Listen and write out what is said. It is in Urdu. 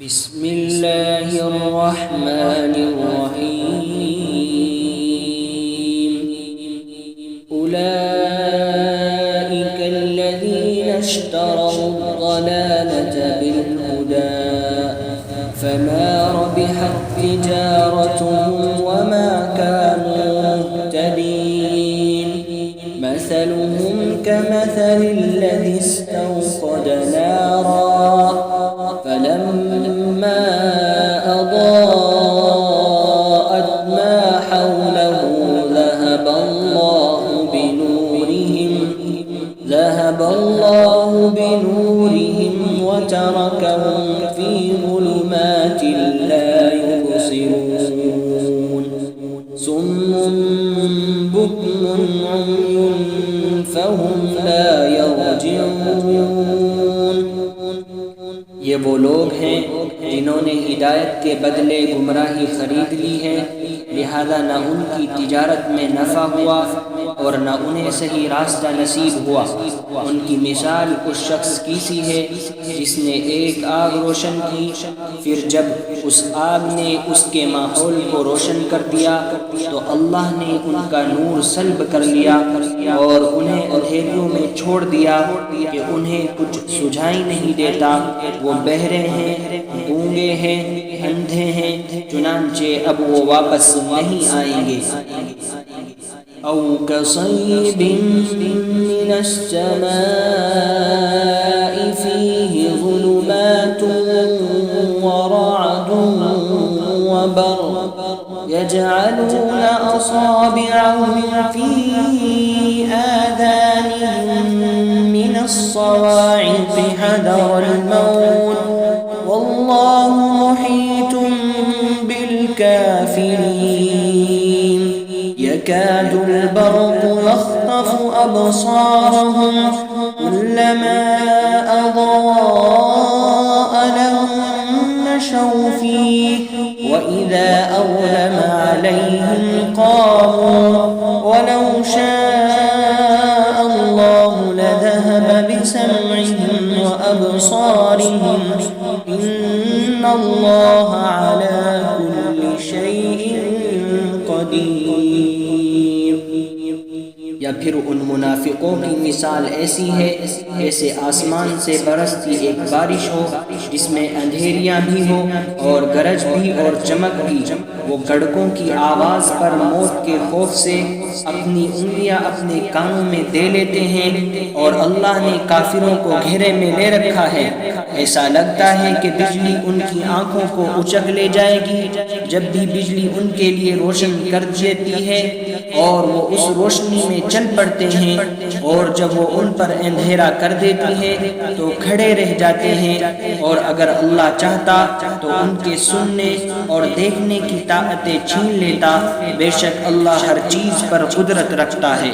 بسم اللہ الرحمن الرحیم اولئک الذین اشتروا الضلالة بالهدى فما ربحت تجارتهم وما كانوا مهتدين مثلهم كمثل الذي استوقد نارا فلما أضاءت ما حوله ذهب الله بنورهم وتركهم في ظلمات لا يبصرون صم بكم عمي فهم لا يرجعون۔ یہ وہ لوگ ہیں جنہوں نے ہدایت کے بدلے گمراہی خرید لی ہے، لہذا نہ ان کی تجارت میں نفع ہوا اور نہ انہیں صحیح راستہ نصیب ہوا۔ ان کی مثال اس شخص کی سی ہے جس نے ایک آگ روشن کی، پھر جب اس آگ نے اس کے ماحول کو روشن کر دیا تو اللہ نے ان کا نور سلب کر لیا اور انہیں اندھیریوں میں چھوڑ دیا کہ انہیں کچھ سجھائی نہیں دیتا۔ وہ بہرے ہیں، گونگے ہیں، اندھے ہیں، چنانچہ اب وہ واپس نہیں آئیں گے۔ او کصیب من السماء فیہ ظلمات ورعد وبرق يجعلون أصابعهم في آذانهم من الصواعق حذر الموت والله محيط بالكافرين يكاد البرق يخطف أبصارهم كلما أضاء لهم مشوا فيه وإذا أظلم عليهم قاموا ولو شاء الله لذهب بسمعهم وأبصارهم إن الله على كل شيء قدير۔ یا پھر ان منافقوں کی مثال ایسی ہے جیسے آسمان سے برستی ایک بارش ہو جس میں اندھیریاں بھی ہوں اور گرج بھی اور چمک بھی۔ وہ گڑکوں کی آواز پر موت کے خوف سے اپنی انگلیاں اپنے کانوں میں دے لیتے ہیں اور اللہ نے کافروں کو گھیرے میں لے رکھا ہے۔ ایسا لگتا ہے کہ بجلی ان کی آنکھوں کو اچک لے جائے گی جب بھی بجلی ان کے لیے روشن کر دیتی ہے اور وہ اس روشنی میں چل پڑتے ہیں، اور جب وہ ان پر اندھیرا کر دیتی ہے تو کھڑے رہ جاتے ہیں، اور اگر اللہ چاہتا تو ان کے سننے اور دیکھنے کی طاقتیں چھین لیتا۔ بے شک اللہ ہر چیز پر قدرت رکھتا ہے۔